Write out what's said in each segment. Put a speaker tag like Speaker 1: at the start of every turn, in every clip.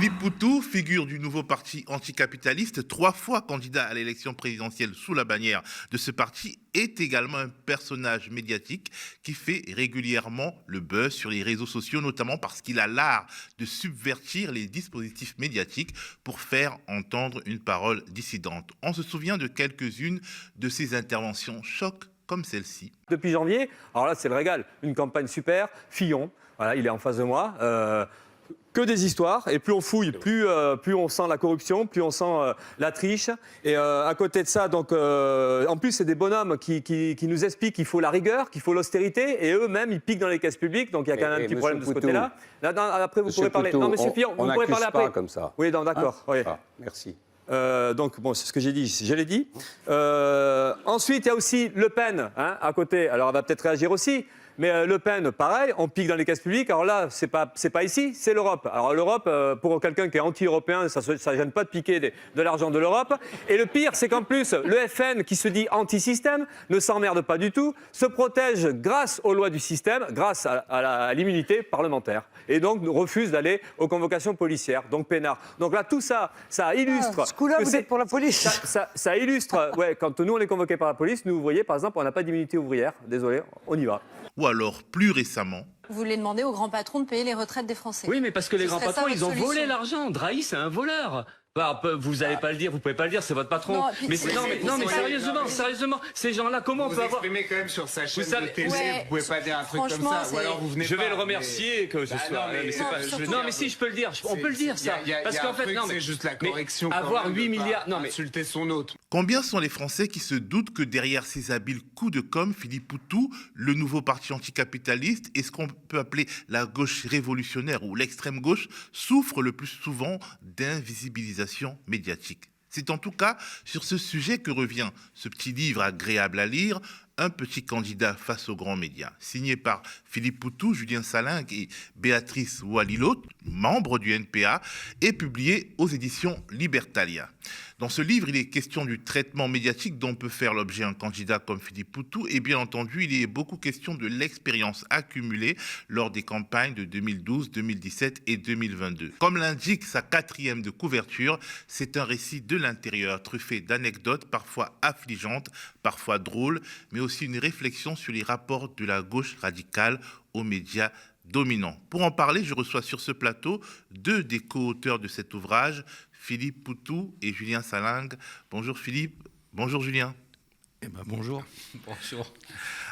Speaker 1: Philippe Poutou, figure du nouveau parti anticapitaliste, 3 fois candidat à l'élection présidentielle sous la bannière de ce parti, est également un personnage médiatique qui fait régulièrement le buzz sur les réseaux sociaux, notamment parce qu'il a l'art de subvertir les dispositifs médiatiques pour faire entendre une parole dissidente. On se souvient de quelques-unes de ses interventions choc comme celle-ci.
Speaker 2: Depuis janvier, alors là c'est le régal, une campagne super, Fillon, voilà, il est en face de moi. Que des histoires, et plus on fouille, plus on sent la corruption, plus on sent la triche. Et à côté de ça, donc, en plus, c'est des bonhommes qui nous expliquent qu'il faut la rigueur, qu'il faut l'austérité, et eux-mêmes, ils piquent dans les caisses publiques, donc il y a quand même un petit problème de ce côté-là. Là, après, vous pourrez parler.
Speaker 3: Poutou,
Speaker 2: non, monsieur Fillon, vous pourrez parler après.
Speaker 3: Pas comme ça.
Speaker 2: Oui, d'accord.
Speaker 3: Hein
Speaker 2: Oui.
Speaker 3: ah, merci.
Speaker 2: Donc, bon, c'est ce que j'ai dit, je l'ai dit. Ensuite, il y a aussi Le Pen, hein, à côté. Alors, elle va peut-être réagir aussi. Mais Le Pen, pareil, on pique dans les caisses publiques. Alors là, c'est pas ici, c'est l'Europe. Alors l'Europe, pour quelqu'un qui est anti-européen, ça ne gêne pas de piquer de l'argent de l'Europe. Et le pire, c'est qu'en plus, le FN, qui se dit anti-système, ne s'emmerde pas du tout, se protège grâce aux lois du système, grâce à l'immunité parlementaire. Et donc refuse d'aller aux convocations policières, donc peinard. Donc là, tout ça, ça illustre...
Speaker 4: Ce coup-là, vous êtes pour la police.
Speaker 2: Ça illustre... Ouais, quand nous, on est convoqués par la police, nous, vous voyez, par exemple, on n'a pas d'immunité ouvrière. Désolé, on y va.
Speaker 1: Ou alors, plus récemment,
Speaker 5: Vous voulez demander aux grands patrons de payer les retraites des Français.
Speaker 6: Oui, mais parce que les grands
Speaker 5: serait ça
Speaker 6: patrons, ils
Speaker 5: votre
Speaker 6: ont volé
Speaker 5: solution.
Speaker 6: l'argent. Drahi, c'est un voleur. Bah, vous n'allez pas le dire, vous pouvez pas le dire, c'est votre patron.
Speaker 5: Non, puis
Speaker 6: mais
Speaker 5: c'est-
Speaker 6: non, mais
Speaker 5: c'est-
Speaker 6: sérieusement, ces gens-là, comment on
Speaker 7: Vous
Speaker 6: peut avoir...
Speaker 7: exprimez quand même sur sa chaîne
Speaker 6: savez-
Speaker 7: de télé,
Speaker 5: Ouais,
Speaker 7: vous pouvez pas dire un truc comme
Speaker 5: franchement,
Speaker 7: ça, ou alors vous venez
Speaker 6: Je
Speaker 7: pas,
Speaker 6: vais le
Speaker 7: mais-
Speaker 6: remercier que ce
Speaker 7: Bah
Speaker 6: soit.
Speaker 7: non, mais-
Speaker 6: c'est
Speaker 7: non,
Speaker 6: pas-
Speaker 5: surtout-
Speaker 6: non, mais si, je peux le dire. On peut le dire, ça.
Speaker 7: Parce qu'en fait, c'est juste la correction. quand
Speaker 6: avoir
Speaker 7: même de
Speaker 6: 8
Speaker 7: pas
Speaker 6: milliards. Non, mais
Speaker 7: insulter son hôte.
Speaker 1: combien sont les Français qui se doutent que derrière ces habiles coups de com', Philippe Poutou, le nouveau parti anticapitaliste, et ce qu'on peut appeler la gauche révolutionnaire ou l'extrême gauche, souffre le plus souvent d'invisibilisation médiatique? C'est en tout cas sur ce sujet que revient ce petit livre agréable à lire, Un petit candidat face aux grands médias, signé par Philippe Poutou, Julien Salingue et Béatrice Walilot, membres du NPA, et publié aux éditions Libertalia. Dans ce livre, il est question du traitement médiatique dont peut faire l'objet un candidat comme Philippe Poutou, et bien entendu, il est beaucoup question de l'expérience accumulée lors des campagnes de 2012, 2017 et 2022. Comme l'indique sa 4e de couverture, c'est un récit de l'intérieur, truffé d'anecdotes parfois affligeantes, parfois drôles, mais aussi une réflexion sur les rapports de la gauche radicale aux médias dominants. Pour en parler, je reçois sur ce plateau 2 des co-auteurs de cet ouvrage, Philippe Poutou et Julien Salingue. Bonjour Philippe, bonjour Julien.
Speaker 8: Eh ben bonjour. Bonjour.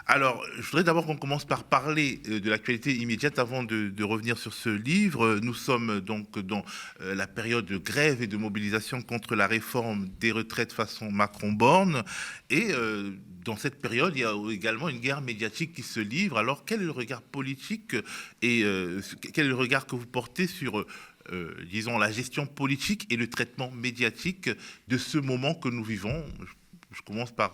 Speaker 1: Alors, je voudrais d'abord qu'on commence par parler de l'actualité immédiate avant de revenir sur ce livre. Nous sommes donc dans la période de grève et de mobilisation contre la réforme des retraites façon Macron-Borne. Et dans cette période, il y a également une guerre médiatique qui se livre. Alors, quel est le regard politique et quel est le regard que vous portez sur... disons, la gestion politique et le traitement médiatique de ce moment que nous vivons? Je commence par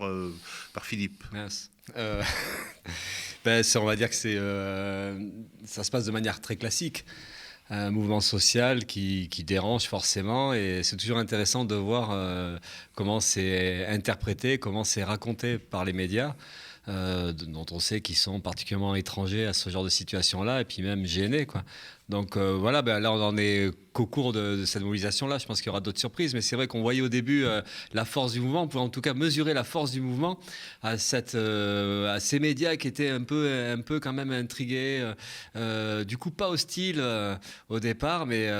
Speaker 1: Philippe.
Speaker 8: Merci. On va dire que ça se passe de manière très classique. Un mouvement social qui dérange forcément, et c'est toujours intéressant de voir comment c'est interprété, comment c'est raconté par les médias. Dont on sait qu'ils sont particulièrement étrangers à ce genre de situation-là, et puis même gênés, quoi. Donc voilà, là on en est qu'au cours de cette mobilisation-là. Je pense qu'il y aura d'autres surprises, mais c'est vrai qu'on voyait au début la force du mouvement. On pouvait en tout cas mesurer la force du mouvement à ces médias qui étaient un peu quand même intrigués, du coup pas hostiles au départ, mais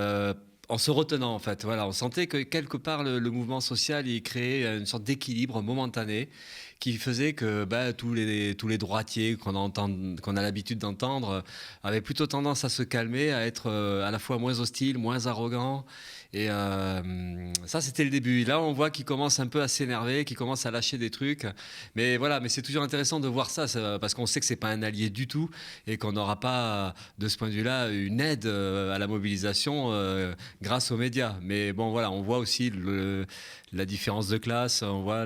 Speaker 8: en se retenant, en fait. Voilà, on sentait que quelque part le mouvement social il créait une sorte d'équilibre momentané qui faisait que tous les droitiers qu'on a l'habitude d'entendre avaient plutôt tendance à se calmer, à être à la fois moins hostiles, moins arrogants. Et ça, c'était le début. Là, on voit qu'ils commencent un peu à s'énerver, qu'ils commencent à lâcher des trucs. Mais voilà, mais c'est toujours intéressant de voir ça, parce qu'on sait que c'est pas un allié du tout, et qu'on n'aura pas, de ce point de vue-là, une aide à la mobilisation grâce aux médias. Mais bon, voilà, on voit aussi la différence de classe. On voit,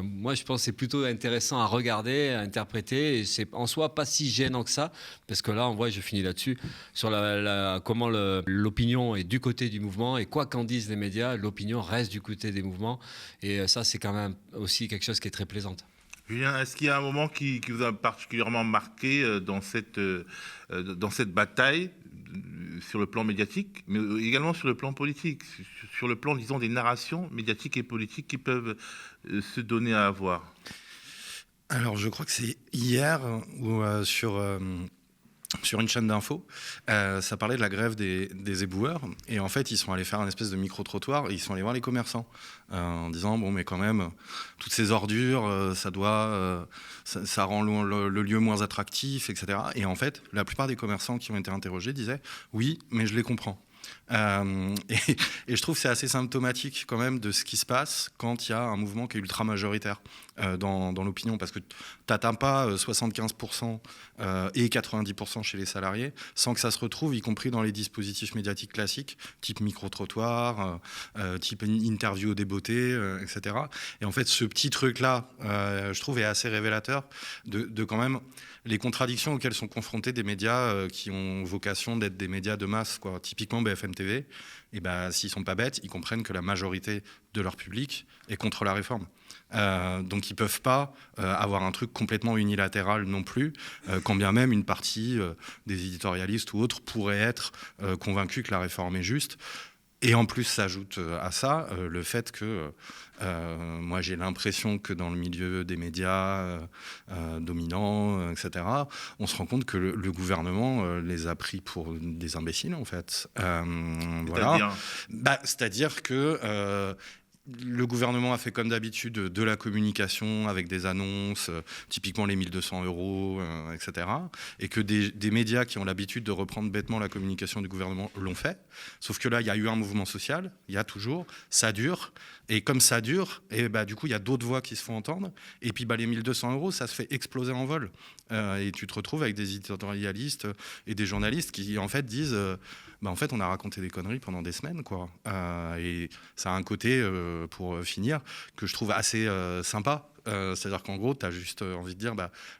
Speaker 8: moi, je pense que c'est plutôt intéressant à regarder, à interpréter. Et c'est en soi pas si gênant que ça, parce que là, on voit, je finis là-dessus, sur comment l'opinion est du côté du mouvement, et quoi qu'en disent les médias, l'opinion reste du côté des mouvements, et ça c'est quand même aussi quelque chose qui est très plaisant.
Speaker 1: Julien, est-ce qu'il y a un moment qui vous a particulièrement marqué dans cette bataille sur le plan médiatique, mais également sur le plan politique, sur le plan, disons, des narrations médiatiques et politiques qui peuvent se donner à avoir.
Speaker 3: Alors, je crois que c'est hier où sur une chaîne d'infos, ça parlait de la grève des éboueurs. Et en fait, ils sont allés faire un espèce de micro-trottoir et ils sont allés voir les commerçants en disant, bon, mais quand même, toutes ces ordures, ça rend le lieu moins attractif, etc. Et en fait, la plupart des commerçants qui ont été interrogés disaient, oui, mais je les comprends. Et je trouve que c'est assez symptomatique quand même de ce qui se passe quand il y a un mouvement qui est ultra majoritaire dans l'opinion, parce que tu n'atteins pas 75% et 90% chez les salariés sans que ça se retrouve, y compris dans les dispositifs médiatiques classiques, type micro-trottoir, type interview des beautés, etc. Et en fait, ce petit truc-là, je trouve, est assez révélateur de quand même les contradictions auxquelles sont confrontés des médias qui ont vocation d'être des médias de masse, quoi. Typiquement BFM TV, et ben, s'ils ne sont pas bêtes, ils comprennent que la majorité de leur public est contre la réforme. Donc ils ne peuvent pas avoir un truc complètement unilatéral non plus, quand bien même une partie des éditorialistes ou autres pourrait être convaincus que la réforme est juste. Et en plus s'ajoute à ça le fait que moi j'ai l'impression que dans le milieu des médias dominants, etc., on se rend compte que le gouvernement les a pris pour des imbéciles en fait. Voilà. C'est-à-dire que le gouvernement a fait comme d'habitude de la communication avec des annonces, typiquement les 1 200 €, etc. Et que des médias qui ont l'habitude de reprendre bêtement la communication du gouvernement l'ont fait. Sauf que là, il y a eu un mouvement social, il y a toujours, ça dure. Et comme ça dure, et du coup, il y a d'autres voix qui se font entendre. Et puis les 1 200 €, ça se fait exploser en vol. Et tu te retrouves avec des éditorialistes et des journalistes qui, en fait, disent... en fait, on a raconté des conneries pendant des semaines, quoi. Et ça a un côté, pour finir, que je trouve assez sympa. C'est-à-dire qu'en gros, tu as juste envie de dire,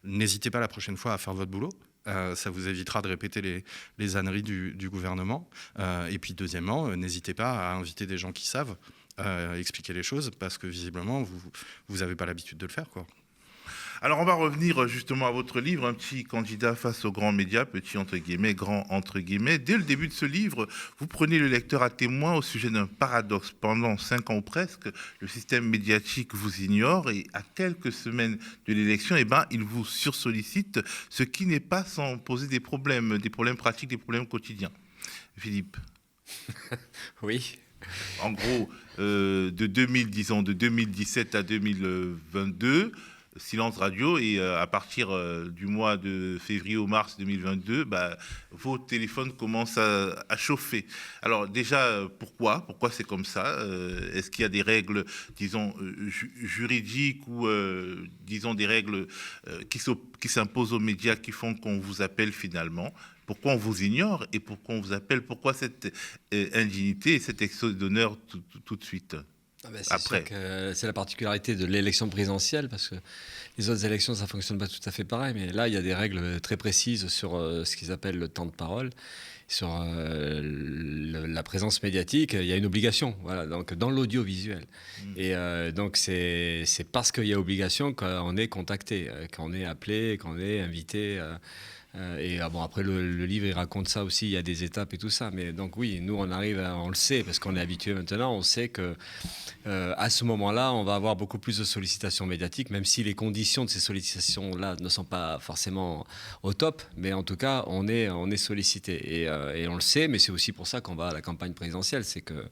Speaker 3: n'hésitez pas la prochaine fois à faire votre boulot. Ça vous évitera de répéter les âneries du gouvernement. Et puis, deuxièmement, n'hésitez pas à inviter des gens qui savent expliquer les choses, parce que visiblement, vous n'avez pas l'habitude de le faire, quoi.
Speaker 1: Alors, on va revenir justement à votre livre, Un petit candidat face aux grands médias, petit entre guillemets, grand entre guillemets. Dès le début de ce livre, vous prenez le lecteur à témoin au sujet d'un paradoxe. Pendant 5 ans ou presque, le système médiatique vous ignore et à quelques semaines de l'élection, il vous sursollicite, ce qui n'est pas sans poser des problèmes pratiques, des problèmes quotidiens. Philippe.
Speaker 8: Oui.
Speaker 1: En gros, de 2017 à 2022, silence radio, et à partir du mois de février au mars 2022, vos téléphones commencent à chauffer. Alors déjà, pourquoi c'est comme ça? Est-ce qu'il y a des règles, disons, juridiques ou, disons, des règles qui s'imposent aux médias qui font qu'on vous appelle finalement? Pourquoi on vous ignore et pourquoi on vous appelle? Pourquoi cette indignité et cet excès d'honneur tout de suite? Après,
Speaker 8: c'est la particularité de l'élection présidentielle, parce que les autres élections, ça ne fonctionne pas tout à fait pareil. Mais là, il y a des règles très précises sur ce qu'ils appellent le temps de parole. Sur la présence médiatique, il y a une obligation, voilà, donc dans l'audiovisuel. Et donc c'est parce qu'il y a obligation qu'on est contacté, qu'on est appelé, qu'on est invité. Et après le livre il raconte ça aussi, il y a des étapes et tout ça, mais donc oui, nous on le sait parce qu'on est habitué maintenant, on sait que à ce moment-là on va avoir beaucoup plus de sollicitations médiatiques, même si les conditions de ces sollicitations-là ne sont pas forcément au top, mais en tout cas on est sollicité et on le sait, mais c'est aussi pour ça qu'on va à la campagne présidentielle, c'est que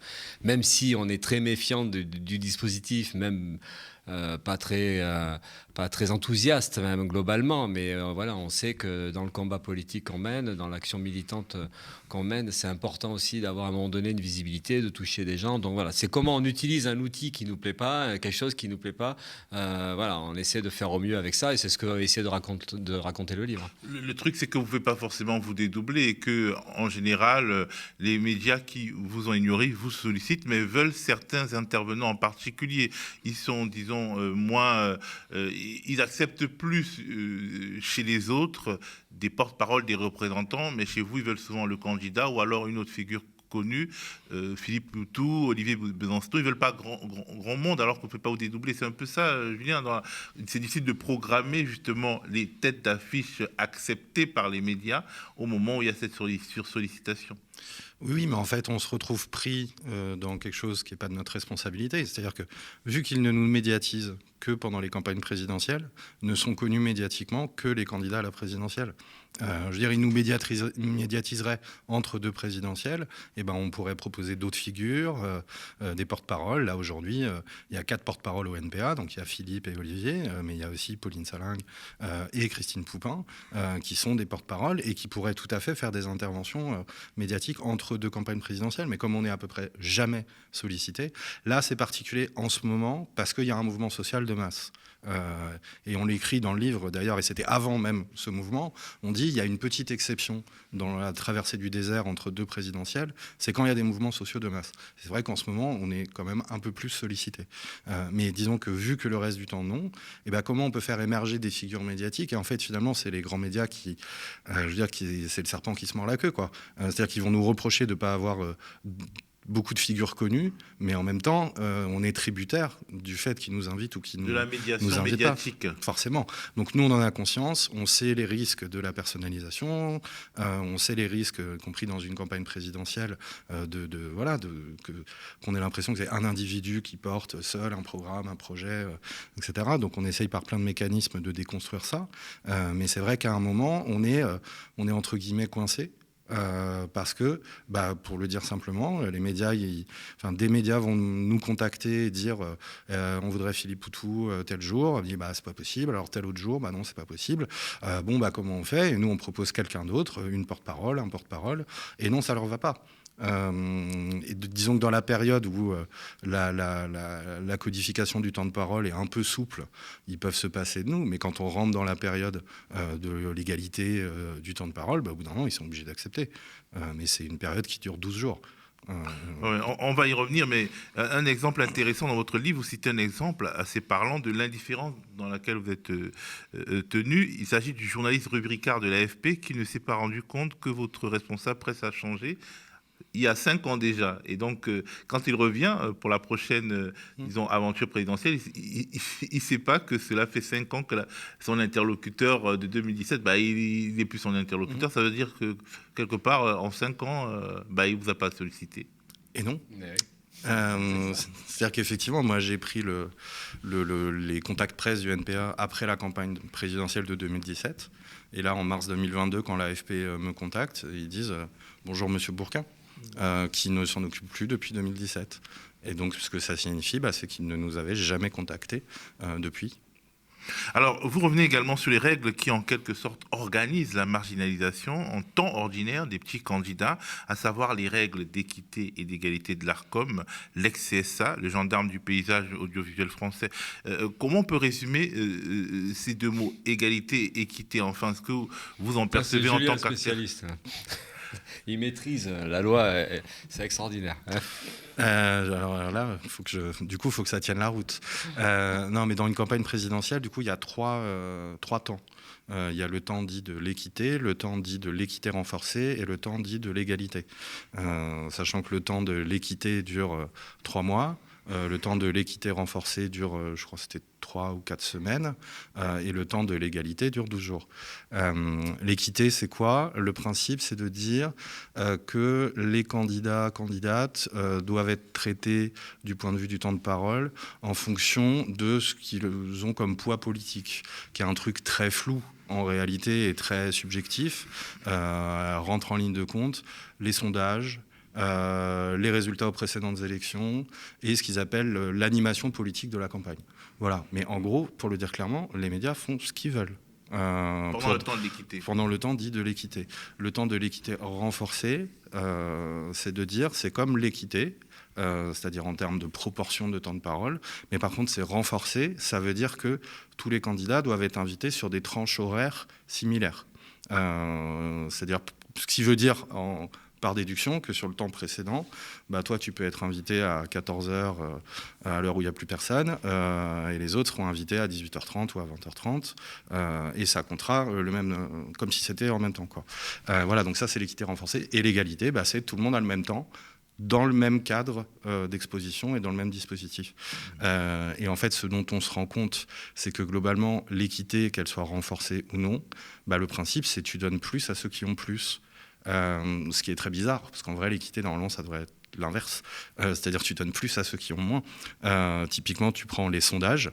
Speaker 8: même si on est très méfiant du dispositif, même pas très enthousiaste même globalement, mais voilà, on sait que dans le combat politique qu'on mène, dans l'action militante qu'on mène, c'est important aussi d'avoir à un moment donné une visibilité, de toucher des gens. Donc voilà, c'est comment on utilise un outil qui nous plaît pas, quelque chose qui nous plaît pas. Voilà, on essaie de faire au mieux avec ça, et c'est ce que essaie de raconter le livre.
Speaker 1: Le truc, c'est que vous ne pouvez pas forcément vous dédoubler et que, en général, les médias qui vous ont ignoré vous sollicitent, mais veulent certains intervenants en particulier. Ils sont, disons, moins, ils acceptent plus chez les autres des porte-parole, des représentants, mais chez vous, ils veulent souvent le candidat ou alors une autre figure connus, Philippe Poutou, Olivier Besancenot, ils ne veulent pas grand monde alors qu'on ne peut pas vous dédoubler. C'est un peu ça, Julien. C'est difficile de programmer justement les têtes d'affiche acceptées par les médias au moment où il y a cette sursollicitation.
Speaker 3: Oui, mais en fait, on se retrouve pris dans quelque chose qui n'est pas de notre responsabilité. C'est-à-dire que, vu qu'ils ne nous médiatisent que pendant les campagnes présidentielles, ne sont connus médiatiquement que les candidats à la présidentielle. Je veux dire, ils nous médiatiseraient entre deux présidentielles, et ben on pourrait proposer d'autres figures, des porte-paroles. Là, aujourd'hui, il y a 4 porte-paroles au NPA, donc il y a Philippe et Olivier, mais il y a aussi Pauline Salingue et Christine Poupin, qui sont des porte-paroles et qui pourraient tout à fait faire des interventions médiatiques entre deux campagnes présidentielles. Mais comme on est à peu près jamais sollicité, là, c'est particulier en ce moment parce qu'il y a un mouvement social de masse. Et on l'écrit dans le livre d'ailleurs, et c'était avant même ce mouvement, on dit il y a une petite exception dans la traversée du désert entre deux présidentielles, c'est quand il y a des mouvements sociaux de masse. C'est vrai qu'en ce moment, on est quand même un peu plus sollicité. Mais disons que vu que le reste du temps non, et ben comment on peut faire émerger des figures médiatiques? Et en fait, finalement, c'est les grands médias qui, je veux dire, c'est le serpent qui se mord la queue, quoi. C'est-à-dire qu'ils vont nous reprocher de ne pas avoir beaucoup de figures connues, mais en même temps, on est tributaire du fait qu'ils nous invitent ou qu'ils nous,
Speaker 1: de la médiation
Speaker 3: nous invitent
Speaker 1: médiatique.
Speaker 3: pas, forcément. Donc nous, on en a conscience, on sait les risques de la personnalisation, on sait les risques, y compris dans une campagne présidentielle, qu'on ait l'impression que c'est un individu qui porte seul un programme, un projet, etc. Donc on essaye par plein de mécanismes de déconstruire ça, mais c'est vrai qu'à un moment, on est entre guillemets coincé. Parce que, pour le dire simplement, les médias, des médias vont nous contacter et dire on voudrait Philippe Poutou tel jour. On dit c'est pas possible. Alors tel autre jour, non, c'est pas possible. Comment on fait? Et nous, on propose quelqu'un d'autre, une porte-parole, un porte-parole. Et non, ça leur va pas. Disons que dans la période où la codification du temps de parole est un peu souple, ils peuvent se passer de nous, mais quand on rentre dans la période de l'égalité du temps de parole, au bout d'un moment, ils sont obligés d'accepter. Mais c'est une période qui dure 12 jours.
Speaker 1: On va y revenir, mais un exemple intéressant dans votre livre, vous citez un exemple assez parlant de l'indifférence dans laquelle vous êtes tenu. Il s'agit du journaliste rubricard de l'AFP qui ne s'est pas rendu compte que votre responsable presse a changé il y a 5 ans déjà. Et donc, quand il revient pour la prochaine, disons, aventure présidentielle, il ne sait pas que cela fait 5 ans que son interlocuteur de 2017, il n'est plus son interlocuteur. Ça veut dire que, quelque part, en 5 ans, il ne vous a pas sollicité.
Speaker 3: Et non. C'est-à-dire qu'effectivement, moi, j'ai pris les contacts presse du NPA après la campagne présidentielle de 2017. Et là, en mars 2022, quand l'AFP me contacte, ils disent « Bonjour, Monsieur Bourquin ». Qui ne s'en occupe plus depuis 2017. Et donc, ce que ça signifie, c'est qu'il ne nous avait jamais contactés depuis.
Speaker 1: Alors, vous revenez également sur les règles qui, en quelque sorte, organisent la marginalisation en temps ordinaire des petits candidats, à savoir les règles d'équité et d'égalité de l'ARCOM, l'ex-CSA, le gendarme du paysage audiovisuel français. Comment on peut résumer ces deux mots, égalité et équité? Enfin, ce que vous en percevez en tant qu'acteur?
Speaker 8: Spécialiste. Il maîtrise la loi, c'est extraordinaire.
Speaker 3: Alors là, faut que ça tienne la route. Non, mais dans une campagne présidentielle, du coup, il y a trois temps. Il y a le temps dit de l'équité, le temps dit de l'équité renforcée et le temps dit de l'égalité. Sachant que le temps de l'équité dure 3 mois. Le temps de l'équité renforcée dure, je crois que c'était 3 ou 4 semaines, et le temps de l'égalité dure 12 jours. L'équité, c'est quoi? Le principe, c'est de dire que les candidates doivent être traités du point de vue du temps de parole en fonction de ce qu'ils ont comme poids politique, qui est un truc très flou en réalité et très subjectif, rentre en ligne de compte les sondages, les résultats aux précédentes élections et ce qu'ils appellent l'animation politique de la campagne. Voilà. Mais en gros, pour le dire clairement, les médias font ce qu'ils veulent.
Speaker 1: Pendant le temps de l'équité.
Speaker 3: Pendant le temps dit de l'équité. Le temps de l'équité renforcée, c'est de dire, c'est comme l'équité, c'est-à-dire en termes de proportion de temps de parole, mais par contre c'est renforcé, ça veut dire que tous les candidats doivent être invités sur des tranches horaires similaires. C'est-à-dire, ce qui veut dire par déduction que sur le temps précédent, bah, toi, tu peux être invité à 14h, à l'heure où il n'y a plus personne, et les autres seront invités à 18h30 ou à 20h30, et ça comptera le même, comme si c'était en même temps, quoi. Voilà, donc ça, c'est l'équité renforcée. Et l'égalité, bah, c'est tout le monde a le même temps, dans le même cadre d'exposition et dans le même dispositif. Et en fait, ce dont on se rend compte, c'est que globalement, l'équité, qu'elle soit renforcée ou non, bah, le principe, c'est que tu donnes plus à ceux qui ont plus. Ce qui est très bizarre, parce qu'en vrai, l'équité, normalement, ça devrait être l'inverse. C'est-à-dire que tu donnes plus à ceux qui ont moins. Typiquement, tu prends les sondages.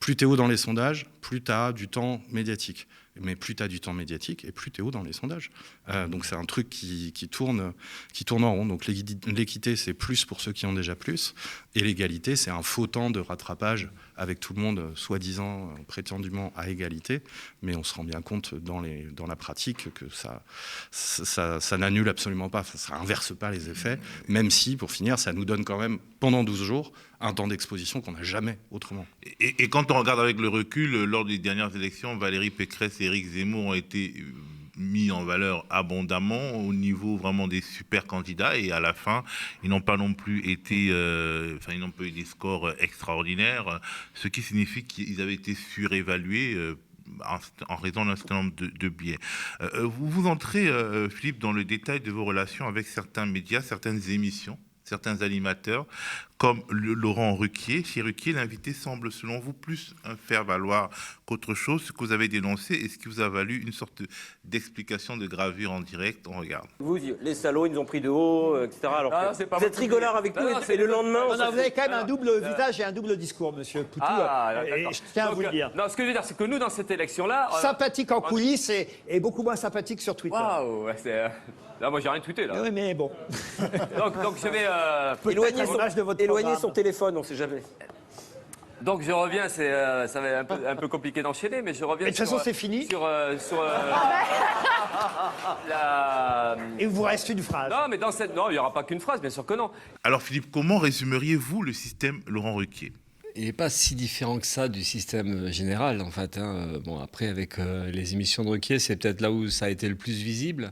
Speaker 3: Plus tu es haut dans les sondages, plus tu as du temps médiatique. Mais plus tu as du temps médiatique, et plus tu es haut dans les sondages. Donc c'est un truc qui tourne en rond. Donc l'équité, c'est plus pour ceux qui ont déjà plus. Et l'égalité, c'est un faux temps de rattrapage avec tout le monde, soi-disant, prétendument à égalité. Mais on se rend bien compte dans la pratique que ça n'annule absolument pas, ça inverse pas les effets. Même si, pour finir, ça nous donne quand même, pendant 12 jours, un temps d'exposition qu'on n'a jamais autrement.
Speaker 1: Et quand on regarde avec le recul, lors des dernières élections, Valérie Pécresse et Éric Zemmour ont été mis en valeur abondamment au niveau vraiment des super candidats, et à la fin, ils n'ont pas non plus été, ils n'ont pas eu des scores extraordinaires, ce qui signifie qu'ils avaient été surévalués en raison d'un certain nombre de biais. Vous entrez, Philippe, dans le détail de vos relations avec certains médias, certaines émissions, certains animateurs, comme Laurent Ruquier. Chez Ruquier, l'invité semble, selon vous, plus un faire-valoir qu'autre chose. Ce que vous avez dénoncé et ce qui vous a valu une sorte d'explication de gravure en direct. On regarde.
Speaker 4: Vous, les salauds, ils nous ont pris de haut, etc. Alors vous êtes rigolard avec nous, et le lendemain...
Speaker 9: Vous avez quand même un double visage et un double discours, monsieur Poutou. Et je tiens à vous le dire.
Speaker 6: Non, ce que je veux dire, c'est que nous, dans cette élection-là...
Speaker 9: Sympathique en coulisses et beaucoup moins sympathique sur Twitter.
Speaker 6: Waouh, c'est... Là, moi, j'ai rien tweeté, là.
Speaker 9: Oui, mais bon.
Speaker 6: donc je vais...
Speaker 4: Éloignez son téléphone, on ne sait jamais.
Speaker 6: Donc je reviens, ça va être un peu compliqué d'enchaîner, mais je reviens.
Speaker 9: Et de toute façon, c'est fini. Et il vous reste une phrase.
Speaker 6: Non, mais non, il n'y aura pas qu'une phrase, bien sûr que non.
Speaker 1: Alors Philippe, comment résumeriez-vous le système Laurent Ruquier ?
Speaker 8: Il n'est pas si différent que ça du système général, en fait. Bon, après, avec les émissions de Ruquier, c'est peut-être là où ça a été le plus visible,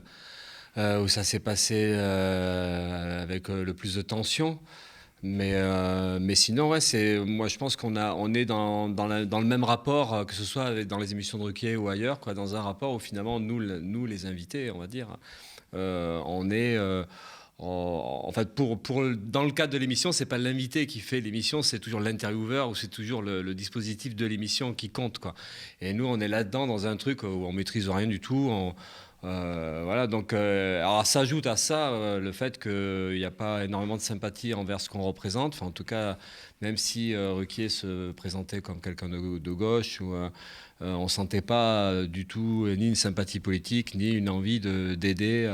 Speaker 8: où ça s'est passé avec le plus de tension. Mais sinon, ouais, moi je pense on est dans le même rapport, que ce soit dans les émissions de Ruquier ou ailleurs, quoi, dans un rapport où finalement nous les invités, on va dire, on est en fait dans le cadre de l'émission, c'est pas l'invité qui fait l'émission, c'est toujours l'intervieweur ou c'est toujours le dispositif de l'émission qui compte, quoi. Et nous on est là-dedans dans un truc où on maîtrise rien du tout. Voilà, donc alors s'ajoute à ça le fait qu'il n'y a pas énormément de sympathie envers ce qu'on représente. Enfin, en tout cas, même si Ruquier se présentait comme quelqu'un de gauche, on ne sentait pas du tout ni une sympathie politique, ni une envie d'aider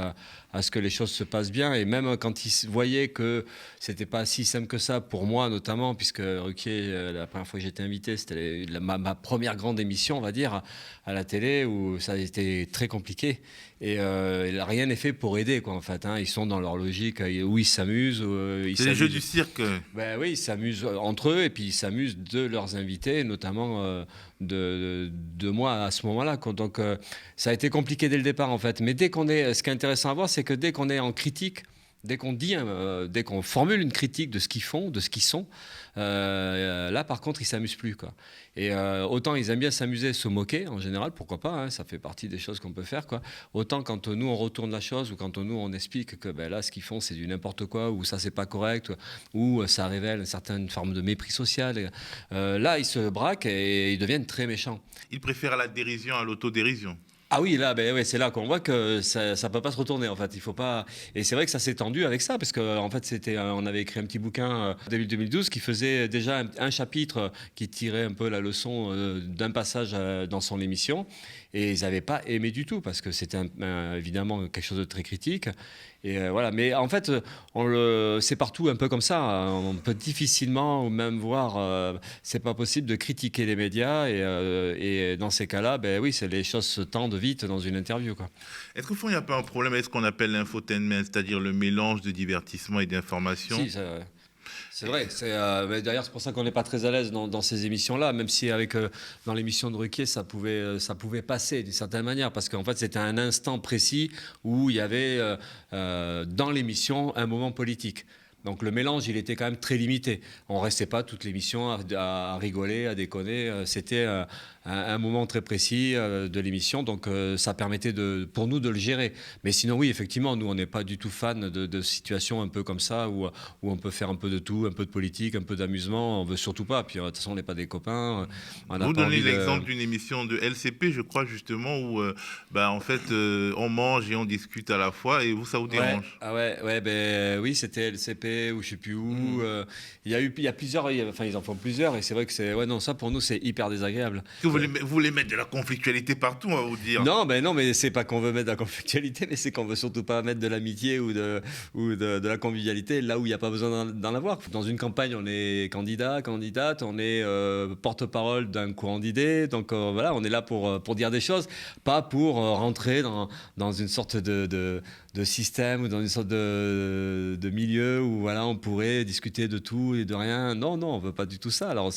Speaker 8: à ce que les choses se passent bien. Et même quand il voyait que c'était pas si simple que ça, pour moi notamment, puisque Ruquier, la première fois que j'étais invité, c'était ma première grande émission, on va dire, à la télé, où ça a été très compliqué. Et rien n'est fait pour aider, quoi, en fait. Ils sont dans leur logique où ils s'amusent.
Speaker 1: C'est les jeux du cirque.
Speaker 8: Ben oui, ils s'amusent entre eux et puis ils s'amusent de leurs invités, notamment de moi à ce moment-là, quoi. Donc ça a été compliqué dès le départ, en fait. Mais ce qui est intéressant à voir, c'est que dès qu'on est en critique, dès qu'on formule une critique de ce qu'ils font, de ce qu'ils sont, là par contre ils s'amusent plus, quoi. Et autant ils aiment bien s'amuser, se moquer en général, pourquoi pas, ça fait partie des choses qu'on peut faire, quoi. Autant quand nous on retourne la chose ou quand nous on explique que là ce qu'ils font c'est du n'importe quoi, ou ça c'est pas correct, ou ça révèle une certaine forme de mépris social, là ils se braquent et ils deviennent très méchants.
Speaker 1: Ils préfèrent la dérision à l'autodérision.
Speaker 8: Ah oui, là, ouais, c'est là qu'on voit que ça peut pas se retourner, en fait. Il faut pas. Et c'est vrai que ça s'est tendu avec ça, parce que en fait, on avait écrit un petit bouquin début 2012 qui faisait déjà un chapitre qui tirait un peu la leçon d'un passage dans son émission, et ils n'avaient pas aimé du tout, parce que c'était évidemment quelque chose de très critique. Et voilà. Mais en fait, c'est partout un peu comme ça. On peut difficilement, ou même voir, c'est pas possible de critiquer les médias. Et dans ces cas-là, oui, les choses se tendent vite dans une interview, quoi.
Speaker 1: Est-ce qu'au fond, il n'y a pas un problème avec ce qu'on appelle l'infotainment, c'est-à-dire le mélange de divertissement et d'information ?
Speaker 8: Si, C'est vrai. Mais d'ailleurs, c'est pour ça qu'on n'est pas très à l'aise dans ces émissions-là, même si dans l'émission de Ruquier, ça pouvait passer d'une certaine manière, parce qu'en fait, c'était un instant précis où il y avait dans l'émission un moment politique. Donc le mélange, il était quand même très limité. On restait pas toute l'émission à rigoler, à déconner. C'était un moment très précis de l'émission, donc ça permettait pour nous de le gérer. Mais sinon, oui, effectivement, nous, on n'est pas du tout fan de situations un peu comme ça, où on peut faire un peu de tout, un peu de politique, un peu d'amusement. On veut surtout pas. Puis de toute façon, on n'est pas des copains.
Speaker 1: Vous donnez l'exemple d'une émission de LCP, je crois, justement, où en fait, on mange et on discute à la fois, et vous, ça vous dérange?
Speaker 8: Oui, c'était LCP ou je sais plus où. Il y a plusieurs, ils en font plusieurs, et c'est vrai que ça pour nous, c'est hyper désagréable.
Speaker 1: Vous voulez mettre de la conflictualité partout, on va vous dire.
Speaker 8: Non, mais c'est pas qu'on veut mettre de la conflictualité, mais c'est qu'on veut surtout pas mettre de l'amitié ou de la convivialité là où il n'y a pas besoin d'en avoir. Dans une campagne, on est candidat, candidate, on est porte-parole d'un courant d'idées, donc voilà, on est là pour dire des choses, pas pour rentrer dans une sorte de système ou dans une sorte de milieu où voilà, on pourrait discuter de tout et de rien. Non, on veut pas du tout ça. Alors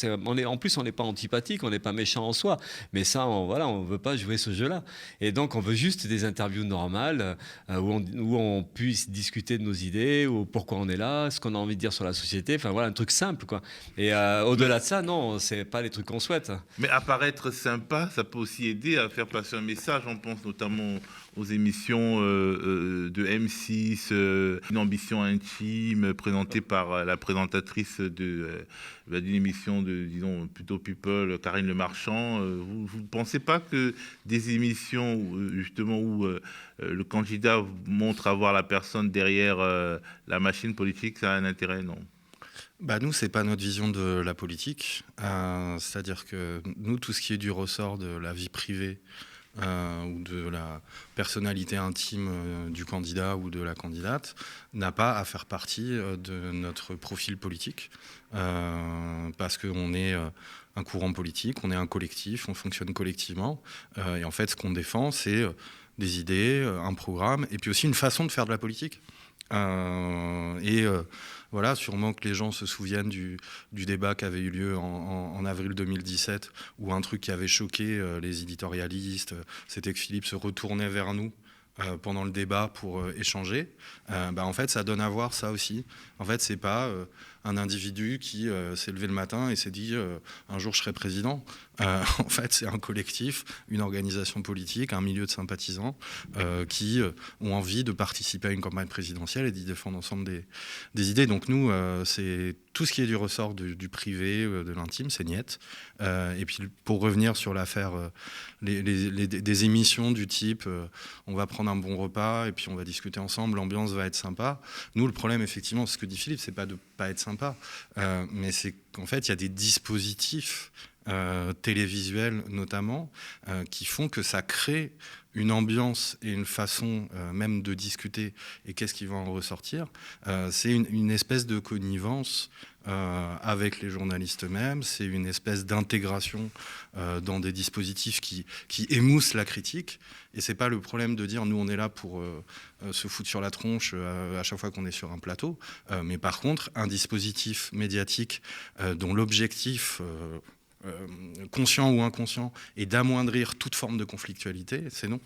Speaker 8: en plus, on n'est pas antipathique, on n'est pas méchant en soi, mais ça, on veut pas jouer ce jeu-là. Et donc, on veut juste des interviews normales où on puisse discuter de nos idées, ou pourquoi on est là, ce qu'on a envie de dire sur la société. Enfin voilà, un truc simple, quoi. Et au-delà de ça, non, c'est pas les trucs qu'on souhaite.
Speaker 1: Mais apparaître sympa, ça peut aussi aider à faire passer un message. On pense notamment aux émissions de M6, une ambition intime présentée par la présentatrice d'une émission disons, plutôt people, Karine Le Marchand. Vous ne pensez pas que des émissions justement où le candidat montre avoir la personne derrière la machine politique, ça a un intérêt, non?
Speaker 3: Nous, c'est pas notre vision de la politique. C'est-à-dire que nous, tout ce qui est du ressort de la vie privée, ou de la personnalité intime du candidat ou de la candidate n'a pas à faire partie de notre profil politique, parce qu'on est un courant politique, on est un collectif, on fonctionne collectivement, et en fait ce qu'on défend, c'est des idées, un programme, et puis aussi une façon de faire de la politique. Voilà, sûrement que les gens se souviennent du débat qui avait eu lieu en avril 2017, où un truc qui avait choqué les éditorialistes, c'était que Philippe se retournait vers nous pendant le débat pour échanger. En fait, ça donne à voir ça aussi. En fait, c'est pas un individu qui s'est levé le matin et s'est dit un jour je serai président. En fait, c'est un collectif, une organisation politique, un milieu de sympathisants qui ont envie de participer à une campagne présidentielle et d'y défendre ensemble des idées. Donc nous, c'est tout ce qui est du ressort du privé, de l'intime, c'est niet. Et puis pour revenir sur l'affaire des émissions du type on va prendre un bon repas et puis on va discuter ensemble, l'ambiance va être sympa. Nous, le problème, effectivement, c'est ce que dit Philippe, c'est pas de pas être sympa, mais c'est qu'en fait, il y a des dispositifs télévisuels notamment, qui font que ça crée une ambiance et une façon même de discuter, et qu'est-ce qui va en ressortir. C'est une espèce de connivence avec les journalistes eux-mêmes, c'est une espèce d'intégration dans des dispositifs qui émoussent la critique, et c'est pas le problème de dire nous on est là pour se foutre sur la tronche à chaque fois qu'on est sur un plateau, mais par contre un dispositif médiatique dont l'objectif conscient ou inconscient, et d'amoindrir toute forme de conflictualité, c'est non.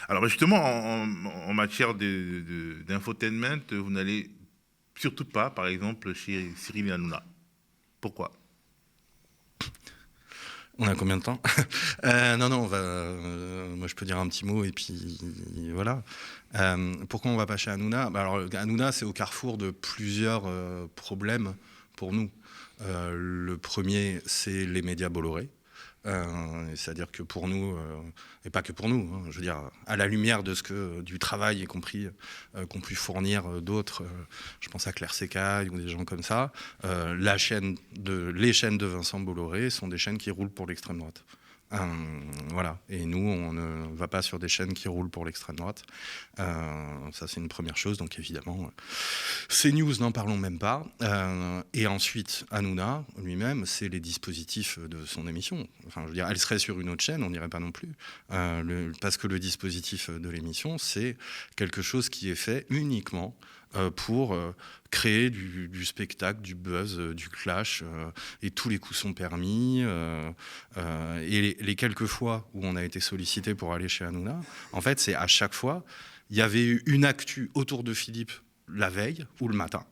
Speaker 1: Alors justement, en matière d'infotainment, vous n'allez surtout pas, par exemple, chez Cyril Hanouna. Pourquoi?
Speaker 3: On a combien de temps? Non, moi je peux dire un petit mot et puis voilà. Pourquoi on ne va pas chez Hanouna? Alors Hanouna, c'est au carrefour de plusieurs problèmes pour nous. Le premier, c'est les médias Bolloré. C'est-à-dire que pour nous, et pas que pour nous, hein, je veux dire, à la lumière de du travail, y compris qu'ont pu fournir d'autres, je pense à Claire Secaille ou des gens comme ça, les chaînes de Vincent Bolloré sont des chaînes qui roulent pour l'extrême droite. Voilà. Et nous, on ne va pas sur des chaînes qui roulent pour l'extrême droite. Ça, c'est une première chose. Donc, évidemment, CNews, n'en parlons même pas. Et ensuite, Hanouna, lui-même, c'est les dispositifs de son émission. Enfin, je veux dire, elle serait sur une autre chaîne, on n'irait pas non plus. Parce que le dispositif de l'émission, c'est quelque chose qui est fait uniquement pour créer du spectacle, du buzz, du clash, et tous les coups sont permis. Et les quelques fois où on a été sollicité pour aller chez Hanouna, en fait, c'est à chaque fois, il y avait eu une actu autour de Philippe la veille ou le matin.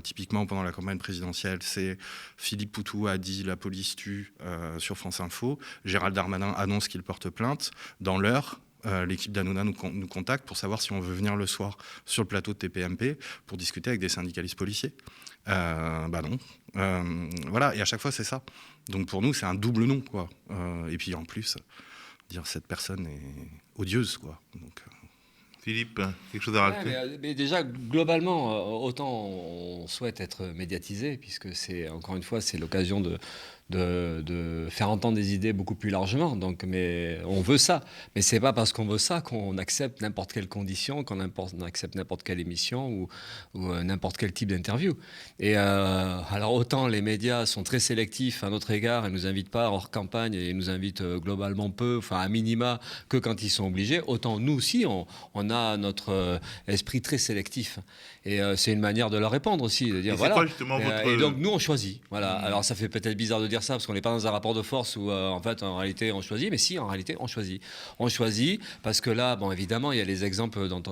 Speaker 3: Typiquement pendant la campagne présidentielle, c'est Philippe Poutou a dit la police tue sur France Info, Gérald Darmanin annonce qu'il porte plainte. Dans l'heure, l'équipe d'Hanouna nous contacte pour savoir si on veut venir le soir sur le plateau de TPMP pour discuter avec des syndicalistes policiers. Bah non. Voilà, et à chaque fois c'est ça. Donc pour nous c'est un double non, quoi. Et puis en plus, dire cette personne est odieuse, quoi. Donc,
Speaker 1: Philippe, quelque chose à rajouter?
Speaker 8: Mais déjà, globalement, autant on souhaite être médiatisé, puisque c'est, encore une fois, c'est l'occasion de faire entendre des idées beaucoup plus largement. Donc, mais on veut ça. Mais c'est pas parce qu'on veut ça qu'on accepte n'importe quelle condition, qu'on accepte n'importe quelle émission ou n'importe quel type d'interview. Et alors, autant les médias sont très sélectifs à notre égard et nous invitent pas hors campagne et nous invitent globalement peu, enfin à minima, que quand ils sont obligés, autant nous aussi, on a notre esprit très sélectif. Et c'est une manière de leur répondre aussi, de dire voilà.
Speaker 1: Quoi, justement,
Speaker 8: et donc nous on choisit. Voilà. Alors ça fait peut-être bizarre de dire ça parce qu'on n'est pas dans un rapport de force où en fait en réalité on choisit, mais si en réalité on choisit. On choisit parce que là, bon évidemment il y a les exemples dans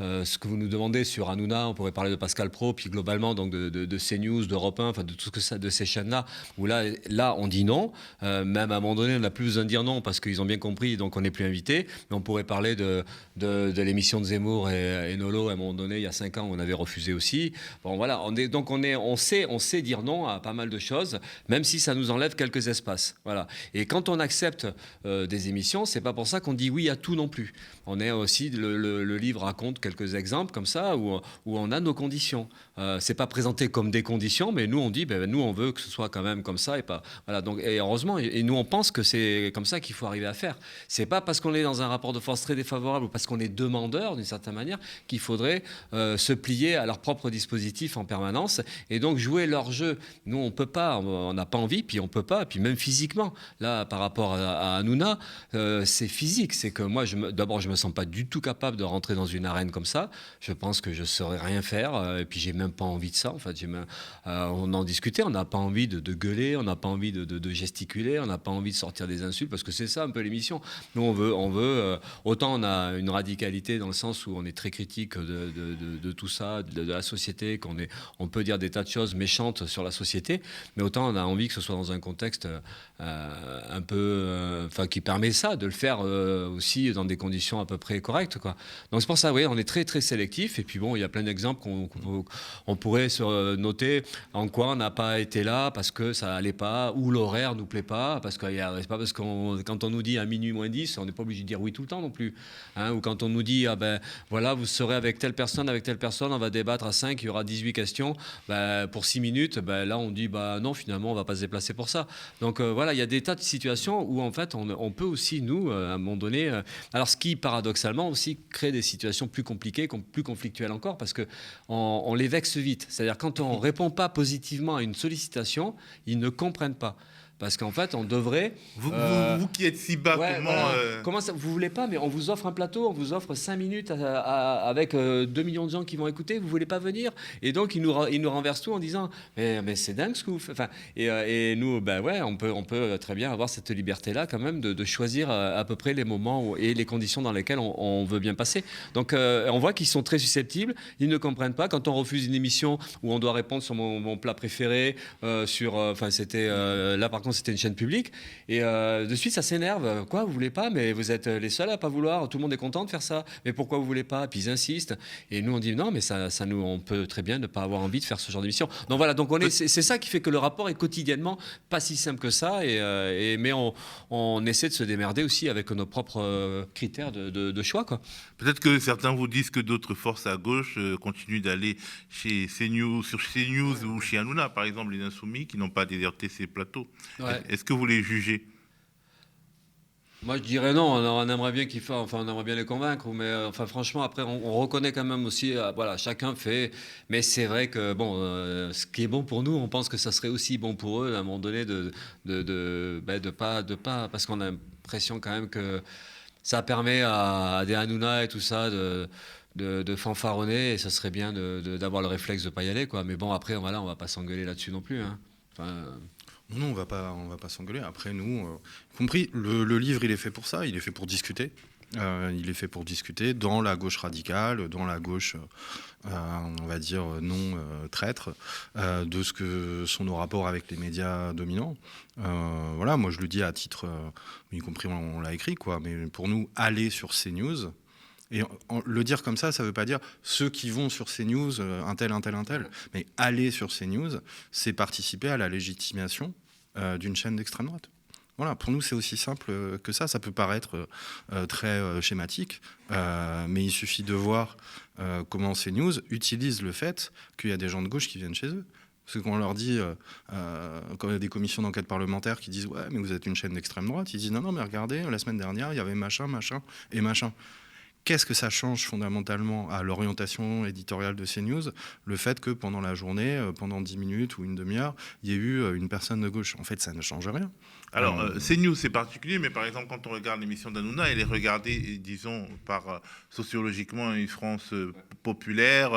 Speaker 8: ce que vous nous demandez sur Hanouna, on pourrait parler de Pascal Praud, puis globalement donc de CNews, d'Europe 1, enfin de tout ce que ça, de ces chaînes-là où là on dit non. Même à un moment donné on n'a plus besoin de dire non parce qu'ils ont bien compris, donc on n'est plus invité. Mais on pourrait parler de l'émission de Zemmour et Nolo à un moment donné il y a 5 ans. On avait refusé aussi. Bon voilà, on sait dire non à pas mal de choses, même si ça nous enlève quelques espaces. Voilà. Et quand on accepte des émissions, c'est pas pour ça qu'on dit oui à tout non plus. On est aussi le livre raconte quelques exemples comme ça où on a nos conditions. C'est pas présenté comme des conditions, mais nous on dit nous on veut que ce soit quand même comme ça et pas voilà. Donc et heureusement et nous on pense que c'est comme ça qu'il faut arriver à faire. C'est pas parce qu'on est dans un rapport de force très défavorable ou parce qu'on est demandeur d'une certaine manière qu'il faudrait se plier à leur propre dispositif en permanence et donc jouer leur jeu. Nous, on peut pas, on n'a pas envie, puis on peut pas, puis même physiquement. Là, par rapport à Hanouna, c'est physique. C'est que moi, d'abord, je me sens pas du tout capable de rentrer dans une arène comme ça. Je pense que je saurais rien faire, et puis j'ai même pas envie de ça. En fait, on en discutait, on n'a pas envie de gueuler, on n'a pas envie de gesticuler, on n'a pas envie de sortir des insultes, parce que c'est ça un peu l'émission. Nous, on veut autant on a une radicalité dans le sens où on est très critique de tout ça, de la société, on peut dire des tas de choses méchantes sur la société, mais autant on a envie que ce soit dans un contexte un peu, qui permet ça, de le faire aussi dans des conditions à peu près correctes, quoi. Donc c'est pour ça, oui, on est très très sélectif. Et puis bon, il y a plein d'exemples qu'on pourrait se noter en quoi on n'a pas été là parce que ça allait pas, ou l'horaire nous plaît pas, parce que c'est pas parce quand on nous dit à minuit moins 10, on n'est pas obligé de dire oui tout le temps non plus, hein, ou quand on nous dit voilà, vous serez avec telle personne, on va débattre à 5, il y aura 18 questions pour 6 minutes, là on dit non, finalement on va pas se déplacer pour ça. Donc voilà, il y a des tas de situations où en fait on peut aussi nous à un moment donné, alors ce qui paradoxalement aussi crée des situations plus compliquées, plus conflictuelles encore, parce que on les vexe vite. C'est-à-dire quand on répond pas positivement à une sollicitation, ils ne comprennent pas. Parce qu'en fait, on devrait...
Speaker 1: Vous qui êtes si bas,
Speaker 8: comment ça, vous voulez pas, mais on vous offre un plateau, on vous offre 5 minutes avec 2 millions de gens qui vont écouter, vous voulez pas venir? Et donc, ils nous renversent tout en disant mais c'est dingue ce que vous faites. Enfin, et nous, on peut très bien avoir cette liberté-là quand même de choisir à peu près les moments et les conditions dans lesquelles on veut bien passer. Donc, on voit qu'ils sont très susceptibles, ils ne comprennent pas. Quand on refuse une émission où on doit répondre sur mon plat préféré, c'était... là, par contre, c'était une chaîne publique et de suite ça s'énerve. Quoi, vous voulez pas? Mais vous êtes les seuls à pas vouloir, tout le monde est content de faire ça, mais pourquoi vous voulez pas? Puis ils insistent et nous on dit non, mais on peut très bien ne pas avoir envie de faire ce genre d'émission. Donc voilà, donc c'est ça qui fait que le rapport est quotidiennement pas si simple que ça mais on essaie de se démerder aussi avec nos propres critères de choix, quoi.
Speaker 1: Peut-être que certains vous disent que d'autres forces à gauche continuent d'aller sur CNews ou chez Hanouna, par exemple, les Insoumis qui n'ont pas déserté ces plateaux. Ouais. Est-ce que vous les jugez?
Speaker 8: Moi, je dirais non. On aimerait bien on aimerait bien les convaincre, mais franchement, après, on reconnaît quand même aussi, voilà, chacun fait. Mais c'est vrai que ce qui est bon pour nous, on pense que ça serait aussi bon pour eux à un moment donné de pas, parce qu'on a l'impression quand même que ça permet à des Hanouna et tout ça de fanfaronner, et ça serait bien d'avoir le réflexe de ne pas y aller, quoi. Mais bon, après, voilà, on va pas s'engueuler là-dessus non plus, hein. Enfin,
Speaker 3: non, on va pas s'engueuler. Après, nous, compris, le livre, il est fait pour ça, il est fait pour discuter. Il est fait pour discuter dans la gauche radicale, dans la gauche, on va dire, non traître, de ce que sont nos rapports avec les médias dominants. Voilà, moi je le dis à titre, y compris on l'a écrit, quoi, mais pour nous, aller sur CNews, et le dire comme ça ne veut pas dire ceux qui vont sur CNews, un tel, mais aller sur CNews, c'est participer à la légitimation d'une chaîne d'extrême droite. Voilà, pour nous, c'est aussi simple que ça. Ça peut paraître très schématique, mais il suffit de voir comment CNews utilise le fait qu'il y a des gens de gauche qui viennent chez eux. Parce qu'on leur dit, quand il y a des commissions d'enquête parlementaire qui disent « Ouais, mais vous êtes une chaîne d'extrême droite », ils disent « Non, mais regardez, la semaine dernière, il y avait machin et machin ». Qu'est-ce que ça change fondamentalement à l'orientation éditoriale de CNews, le fait que pendant la journée, pendant 10 minutes ou une demi-heure, il y ait eu une personne de gauche? En fait, ça ne change rien.
Speaker 1: Alors, CNews, c'est particulier, mais par exemple, quand on regarde l'émission d'Hanouna, elle est regardée, disons, par sociologiquement une France populaire,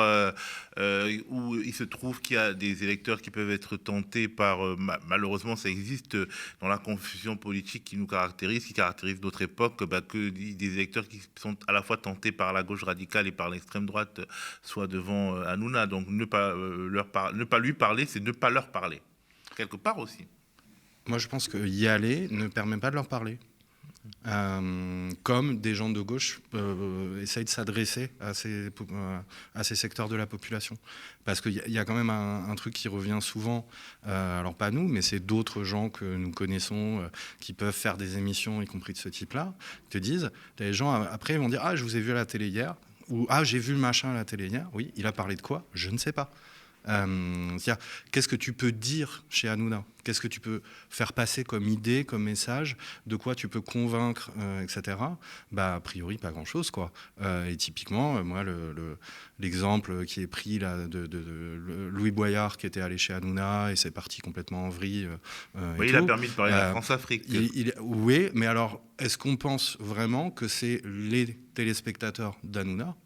Speaker 1: où il se trouve qu'il y a des électeurs qui peuvent être tentés par, malheureusement, ça existe dans la confusion politique qui nous caractérise, qui caractérise notre époque, que des électeurs qui sont à la fois tentés par la gauche radicale et par l'extrême droite soient devant Hanouna. Donc, ne pas lui parler, c'est ne pas leur parler, quelque part aussi.
Speaker 3: Moi, je pense qu'y aller ne permet pas de leur parler. Comme des gens de gauche essayent de s'adresser à ces secteurs de la population. Parce qu'il y a quand même un truc qui revient souvent, alors pas nous, mais c'est d'autres gens que nous connaissons qui peuvent faire des émissions, y compris de ce type-là, qui te disent, les gens après ils vont dire « Ah, je vous ai vu à la télé hier » ou « Ah, j'ai vu le machin à la télé hier ». Oui, il a parlé de quoi? Je ne sais pas. Qu'est-ce que tu peux dire chez Hanouna? Qu'est-ce que tu peux faire passer comme idée, comme message? De quoi tu peux convaincre, etc. A priori, pas grand-chose, quoi. Et typiquement, moi, l'exemple qui est pris là, de Louis Boyard, qui était allé chez Hanouna, et c'est parti complètement en vrille.
Speaker 1: Oui, il a permis de parler de la France-Afrique.
Speaker 3: Oui, mais alors, est-ce qu'on pense vraiment que c'est les téléspectateurs d'Hanouna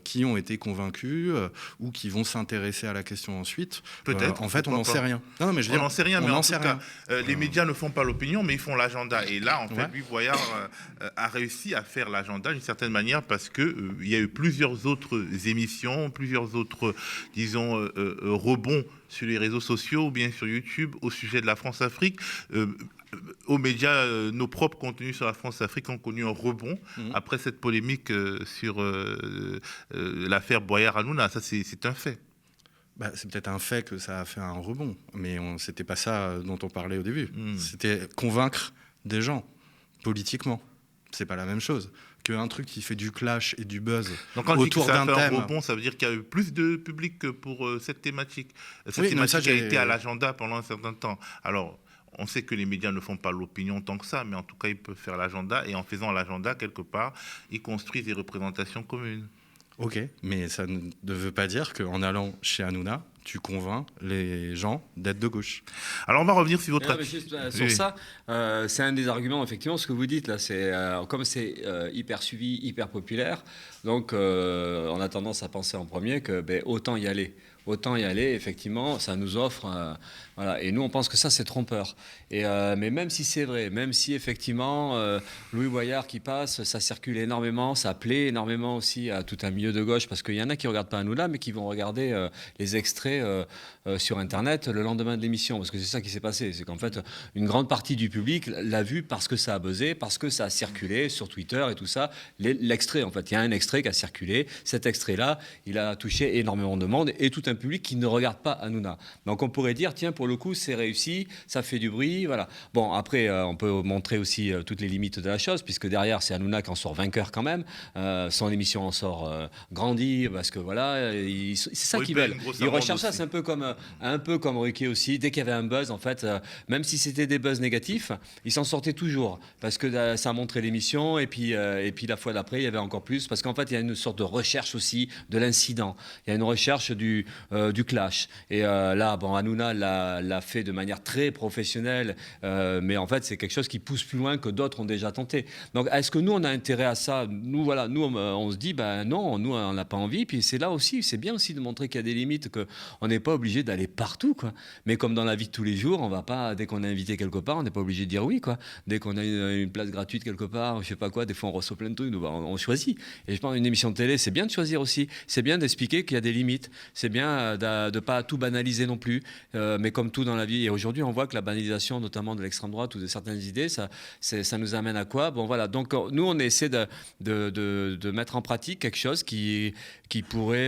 Speaker 3: qui ont été convaincus ou qui vont s'intéresser à la question ensuite?
Speaker 1: Peut-être.
Speaker 3: En fait, on n'en sait rien. Non, mais je veux dire,
Speaker 1: on n'en sait rien, mais en tout
Speaker 3: rien.
Speaker 1: cas, les médias ne font pas l'opinion, mais ils font l'agenda. Et là, en fait, Louis Boyard a réussi à faire l'agenda d'une certaine manière parce que il y a eu plusieurs autres émissions, plusieurs autres, disons, rebonds sur les réseaux sociaux ou bien sur YouTube au sujet de la France-Afrique. Aux médias, nos propres contenus sur la France-Afrique ont connu un rebond après cette polémique sur l'affaire Boyard-Hanouna. Ça, c'est un fait.
Speaker 3: C'est peut-être un fait que ça a fait un rebond, mais c'était pas ça dont on parlait au début. C'était convaincre des gens politiquement. C'est pas la même chose qu'un truc qui fait du clash et du buzz autour d'un thème.
Speaker 1: Un rebond, ça veut dire qu'il y a eu plus de public que pour cette thématique. Cette thématique a été à l'agenda pendant un certain temps. Alors, on sait que les médias ne font pas l'opinion tant que ça, mais en tout cas, ils peuvent faire l'agenda. Et en faisant l'agenda, quelque part, ils construisent des représentations communes.
Speaker 3: Ok, mais ça ne veut pas dire qu'en allant chez Hanouna, tu convaincs les gens d'être de gauche. Alors, on va revenir sur votre...
Speaker 8: Sur ça, c'est un des arguments, effectivement, ce que vous dites, là, c'est comme c'est hyper suivi, hyper populaire, donc on a tendance à penser en premier que autant y aller. Autant y aller, effectivement, ça nous offre... voilà. Et nous, on pense que ça, c'est trompeur. Mais même si c'est vrai, même si, effectivement, Louis Boyard qui passe, ça circule énormément, ça plaît énormément aussi à tout un milieu de gauche, parce qu'il y en a qui ne regardent pas Hanouna, mais qui vont regarder les extraits sur Internet le lendemain de l'émission, parce que c'est ça qui s'est passé. C'est qu'en fait, une grande partie du public l'a vu parce que ça a buzzé, parce que ça a circulé sur Twitter et tout ça. L'extrait, en fait, il y a un extrait qui a circulé. Cet extrait-là, il a touché énormément de monde et tout un public qui ne regarde pas Hanouna. Donc on pourrait dire, tiens, pour le coup, c'est réussi, ça fait du bruit, voilà. Bon, après, on peut montrer aussi toutes les limites de la chose, puisque derrière, c'est Hanouna qui en sort vainqueur quand même. Son émission en sort grandie, parce que voilà, c'est ça qu'ils veulent. Ils recherchent ça, c'est un peu comme Ruquier aussi. Dès qu'il y avait un buzz, en fait, même si c'était des buzz négatifs, il s'en sortait toujours parce que ça montrait l'émission et puis la fois d'après, il y avait encore plus parce qu'en fait, il y a une sorte de recherche aussi de l'incident. Il y a une recherche du clash. Et là, bon, Hanouna l'a fait de manière très professionnelle, mais en fait, c'est quelque chose qui pousse plus loin que d'autres ont déjà tenté. Donc, est-ce que nous, on a intérêt à ça? Nous, voilà, on se dit, ben non, nous, on n'a pas envie. Puis c'est là aussi, c'est bien aussi de montrer qu'il y a des limites, qu'on n'est pas obligé d'aller partout, quoi. Mais comme dans la vie de tous les jours, on va pas, dès qu'on est invité quelque part, on n'est pas obligé de dire oui, quoi. Dès qu'on a une place gratuite quelque part, je sais pas quoi, des fois on reçoit plein de trucs, on choisit. Et je pense qu'une émission de télé, c'est bien de choisir aussi. C'est bien d'expliquer qu'il y a des limites. C'est bien de pas tout banaliser non plus. Mais comme tout dans la vie, et aujourd'hui, on voit que la banalisation, notamment de l'extrême droite ou de certaines idées, ça nous amène à quoi? Bon, voilà. Donc, nous, on essaie de mettre en pratique quelque chose qui pourrait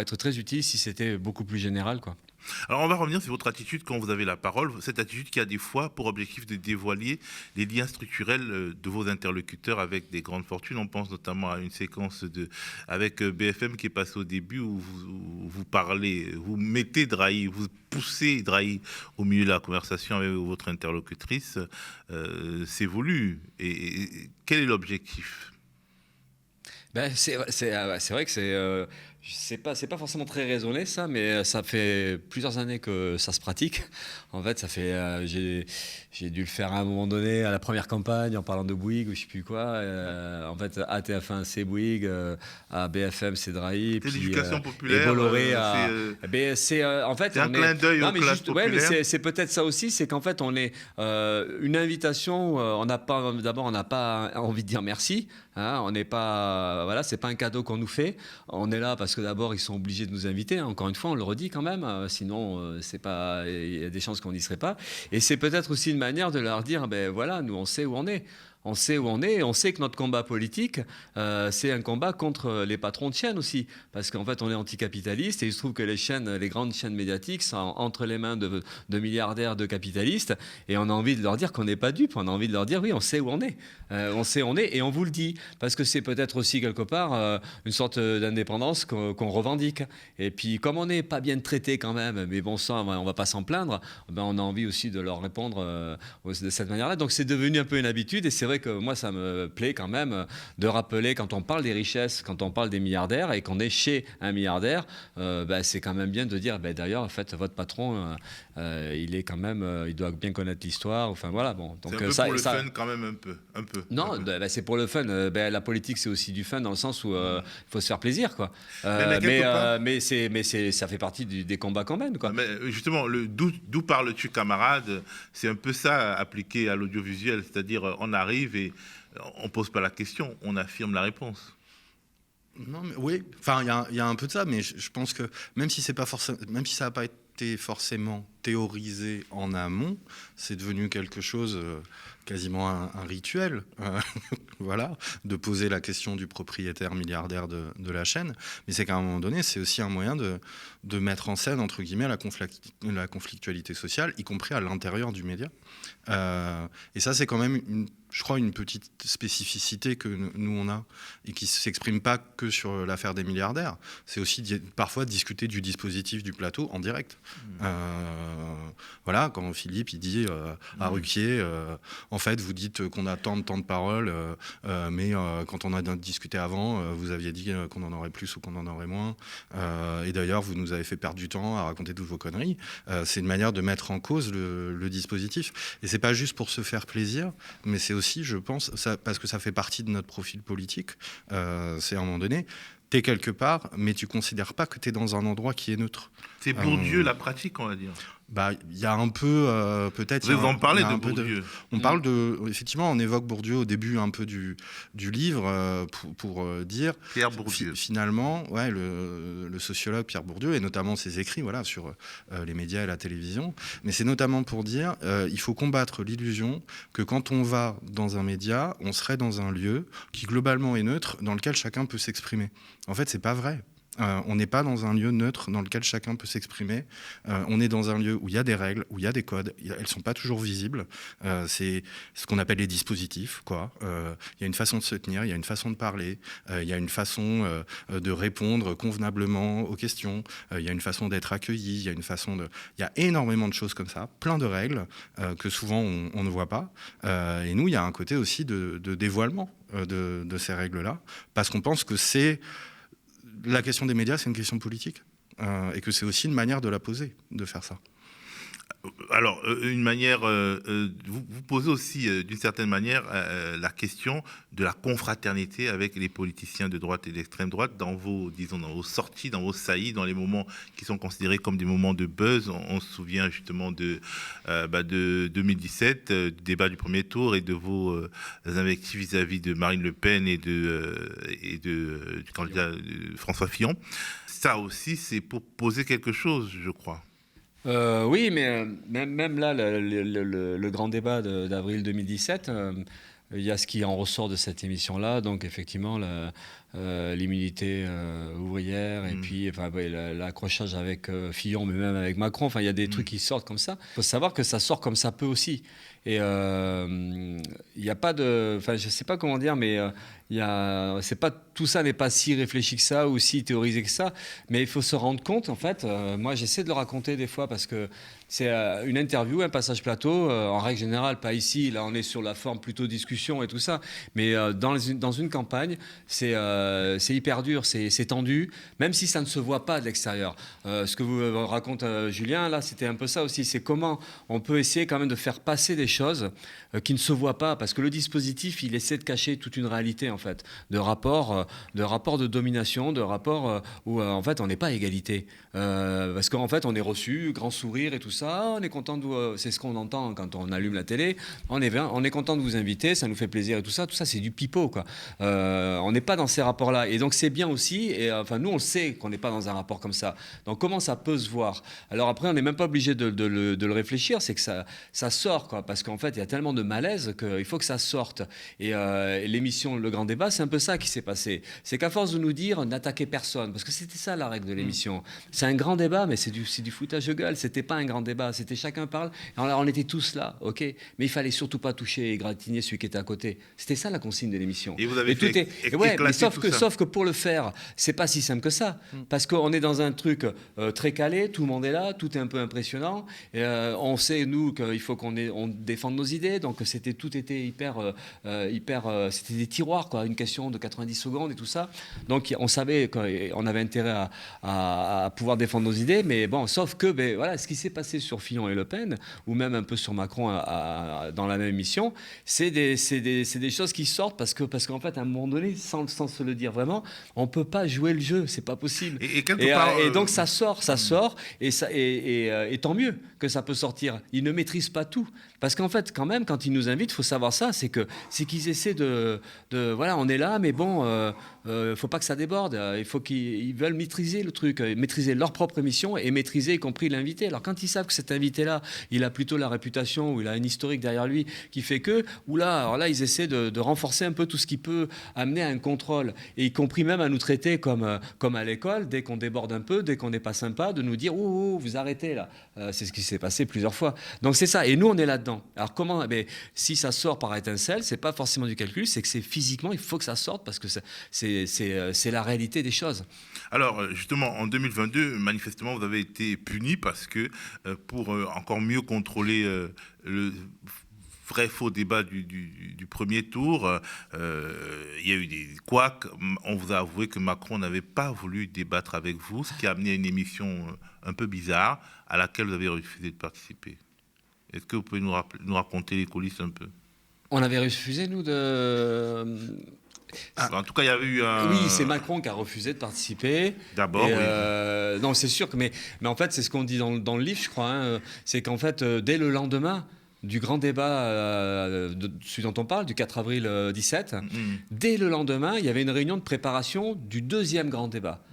Speaker 8: être très utile si c'était beaucoup plus général, quoi.
Speaker 1: Alors on va revenir sur votre attitude quand vous avez la parole, cette attitude qui a des fois pour objectif de dévoiler les liens structurels de vos interlocuteurs avec des grandes fortunes. On pense notamment à une séquence avec BFM qui est passée au début où vous parlez, vous mettez Drahi, vous poussez Drahi au milieu de la conversation avec votre interlocutrice. C'est voulu. Et quel est l'objectif?
Speaker 8: C'est vrai que c'est pas forcément très raisonné ça, mais ça fait plusieurs années que ça se pratique. En fait, ça fait j'ai dû le faire à un moment donné à la première campagne en parlant de Bouygues ou je sais plus quoi. En fait, à TF1 c'est Bouygues, à BFM c'est Drahi,
Speaker 1: c'est
Speaker 8: puis
Speaker 1: l'éducation populaire.
Speaker 8: et Bolloré c'est en fait
Speaker 1: c'est un clin d'œil aux classes populaires.
Speaker 8: Ouais, mais c'est peut-être ça aussi, c'est qu'en fait on est une invitation. On n'a pas envie de dire merci. Hein, on n'est pas, voilà, c'est pas un cadeau qu'on nous fait. On est là parce que d'abord ils sont obligés de nous inviter. Encore une fois, on le redit quand même. Sinon, c'est pas, il y a des chances qu'on n'y serait pas. Et c'est peut-être aussi une manière de leur dire, ben voilà, nous on sait où on est. On sait où on est, et on sait que notre combat politique, c'est un combat contre les patrons de chaînes aussi. Parce qu'en fait, on est anticapitaliste, et il se trouve que les grandes chaînes médiatiques sont entre les mains de milliardaires, de capitalistes, et on a envie de leur dire qu'on n'est pas dupes, on a envie de leur dire, oui, on sait où on est. On sait où on est, et on vous le dit. Parce que c'est peut-être aussi, quelque part, une sorte d'indépendance qu'on revendique. Et puis, comme on n'est pas bien traité quand même, mais bon sang, on ne va pas s'en plaindre, ben, on a envie aussi de leur répondre de cette manière-là. Donc, c'est devenu un peu une habitude, et c'est vrai que moi, ça me plaît quand même de rappeler, quand on parle des richesses, quand on parle des milliardaires et qu'on est chez un milliardaire, c'est quand même bien de dire, d'ailleurs, en fait, votre patron, il est quand même, il doit bien connaître l'histoire. Enfin, voilà, bon. Donc,
Speaker 1: c'est un peu pour le fun quand même, un peu.
Speaker 8: Non, c'est pour le fun. La politique, c'est aussi du fun dans le sens où il faut se faire plaisir, quoi. Mais ça fait partie des combats qu'on mène, quoi.
Speaker 1: Mais justement, d'où parles-tu, camarade? C'est un peu ça appliqué à l'audiovisuel, c'est-à-dire on arrive et on pose pas la question, on affirme la réponse.
Speaker 3: Non, mais oui. Enfin, il y a un peu de ça, mais je pense que même si ça n'a pas été forcément théorisé en amont, c'est devenu quelque chose quasiment un rituel, voilà, de poser la question du propriétaire milliardaire de la chaîne. Mais c'est qu'à un moment donné, c'est aussi un moyen de mettre en scène, entre guillemets, la conflictualité sociale, y compris à l'intérieur du média. Et ça, c'est quand même, je crois, une petite spécificité que nous, on a, et qui ne s'exprime pas que sur l'affaire des milliardaires. C'est aussi parfois discuter du dispositif du plateau en direct. Voilà, quand Philippe, il dit à Ruquier, en fait, vous dites qu'on a tant de paroles, mais quand on a discuté avant, vous aviez dit qu'on en aurait plus ou qu'on en aurait moins. Et d'ailleurs, vous nous avez fait perdre du temps à raconter toutes vos conneries. C'est une manière de mettre en cause le dispositif. Et c'est pas juste pour se faire plaisir, mais c'est aussi, je pense, parce que ça fait partie de notre profil politique, c'est à un moment donné, t'es quelque part, mais tu considères pas que t'es dans un endroit qui est neutre.
Speaker 1: C'est Bourdieu, la pratique, on va dire.
Speaker 3: Il y a un peu, peut-être...
Speaker 1: Vous en parlez de Bourdieu.
Speaker 3: On parle effectivement, on évoque Bourdieu au début un peu du livre pour dire...
Speaker 1: Pierre Bourdieu.
Speaker 3: Finalement, ouais, le sociologue Pierre Bourdieu, et notamment ses écrits voilà, sur les médias et la télévision, mais c'est notamment pour dire il faut combattre l'illusion que quand on va dans un média, on serait dans un lieu qui globalement est neutre, dans lequel chacun peut s'exprimer. En fait, c'est pas vrai. On n'est pas dans un lieu neutre dans lequel chacun peut s'exprimer. On est dans un lieu où il y a des règles, où il y a des codes. Elles ne sont pas toujours visibles. C'est ce qu'on appelle les dispositifs, quoi. Il y a une façon de se tenir, il y a une façon de parler, il y a une façon de répondre convenablement aux questions, il y a une façon d'être accueilli, il y a une façon de... Il y a énormément de choses comme ça, plein de règles que souvent on ne voit pas. Et nous, il y a un côté aussi de dévoilement de ces règles-là, parce qu'on pense que la question des médias, c'est une question politique, et que c'est aussi une manière de la poser, de faire ça.
Speaker 1: Alors, une manière, vous posez aussi d'une certaine manière la question de la confraternité avec les politiciens de droite et d'extrême droite dans vos sorties, dans vos saillies, dans les moments qui sont considérés comme des moments de buzz. On se souvient justement de 2017, du débat du premier tour et de vos invectives vis-à-vis de Marine Le Pen et du candidat François Fillon. Ça aussi, c'est pour poser quelque chose, je crois.
Speaker 8: Oui, mais même là, le grand débat d'avril 2017, il y a ce qui en ressort de cette émission-là. Donc, effectivement, l'immunité ouvrière et puis l'accrochage avec Fillon, mais même avec Macron. Enfin, il y a des trucs qui sortent comme ça. Il faut savoir que ça sort comme ça peut aussi. Et il n'y a pas de... Enfin, je ne sais pas comment dire, mais tout ça n'est pas si réfléchi que ça ou si théorisé que ça. Mais il faut se rendre compte, en fait, moi j'essaie de le raconter des fois parce que c'est une interview, un passage plateau, en règle générale, pas ici, là on est sur la forme plutôt discussion et tout ça, mais dans une campagne, c'est hyper dur, c'est tendu, même si ça ne se voit pas de l'extérieur. Ce que vous raconte Julien, là, c'était un peu ça aussi, c'est comment on peut essayer quand même de faire passer des choses qui ne se voient pas, parce que le dispositif, il essaie de cacher toute une réalité, en fait, de rapport de domination, de rapport où, en fait, on n'est pas à égalité. Parce qu'en fait, on est reçu, grand sourire et tout ça, on est content c'est ce qu'on entend quand on allume la télé, on est content de vous inviter, ça nous fait plaisir et tout ça, c'est du pipeau, quoi. On n'est pas dans ces rapports-là, et donc c'est bien aussi, et enfin, nous, on le sait qu'on n'est pas dans un rapport comme ça. Donc, comment ça peut se voir? Alors après, on n'est même pas obligé de le réfléchir, c'est que ça sort, quoi, parce qu'en fait, il y a tellement de malaise qu'il faut que ça sorte. Et l'émission Le Grand Débat, c'est un peu ça qui s'est passé. C'est qu'à force de nous dire n'attaquez personne, parce que c'était ça la règle de l'émission. C'est un grand débat, mais c'est du foutage de gueule. C'était pas un grand débat, c'était chacun parle. Alors, on était tous là, ok, mais il fallait surtout pas toucher et égratigner celui qui était à côté. C'était ça la consigne de l'émission.
Speaker 1: Et vous avez
Speaker 8: mais sauf que pour le faire, c'est pas si simple que ça, parce qu'on est dans un truc très calé, tout le monde est là, tout est un peu impressionnant. Et, on sait nous qu'il faut qu'on défende nos idées, donc tout était hyper, c'était des tiroirs, quoi, une question de 90 secondes et tout ça. Donc on savait qu'on avait intérêt à pouvoir défendre nos idées, mais bon, sauf que voilà, ce qui s'est passé sur Fillon et Le Pen, ou même un peu sur Macron dans la même émission, c'est des choses qui sortent parce qu'en fait, à un moment donné, sans se le dire vraiment, on peut pas jouer le jeu, c'est pas possible. Et donc ça sort, et tant mieux que ça peut sortir. Ils ne maîtrisent pas tout. Parce qu'en fait, quand même, quand ils nous invitent, il faut savoir ça, c'est qu'ils essaient voilà, on est là, mais bon, faut pas que ça déborde. Il faut qu'ils veulent maîtriser le truc, maîtriser leur propre émission et maîtriser y compris l'invité. Alors quand ils savent que cet invité-là, il a plutôt la réputation ou il a un historique derrière lui qui fait alors là, ils essaient de renforcer un peu tout ce qui peut amener à un contrôle, et y compris même à nous traiter comme à l'école, dès qu'on déborde un peu, dès qu'on n'est pas sympa, de nous dire oh, vous arrêtez là. C'est ce qui s'est passé plusieurs fois. Donc c'est ça, et nous on est là-dedans. Alors comment, si ça sort par étincelle, c'est pas forcément du calcul, c'est que c'est physiquement, il faut que ça sorte parce que c'est la réalité des choses.
Speaker 1: Alors justement, en 2022, manifestement, vous avez été puni parce que pour encore mieux contrôler le vrai faux débat du premier tour, il y a eu des couacs. On vous a avoué que Macron n'avait pas voulu débattre avec vous, ce qui a amené à une émission un peu bizarre à laquelle vous avez refusé de participer. Est-ce que vous pouvez nous raconter les coulisses un peu?
Speaker 8: On avait refusé, nous, de...
Speaker 1: En tout cas, il y avait eu un...
Speaker 8: Oui, c'est Macron qui a refusé de participer.
Speaker 1: D'abord, oui.
Speaker 8: Non, c'est sûr que... Mais en fait, c'est ce qu'on dit dans le livre, je crois. Hein, c'est qu'en fait, dès le lendemain du grand débat, celui dont on parle, du 4 avril 17, dès le lendemain, il y avait une réunion de préparation du deuxième grand débat.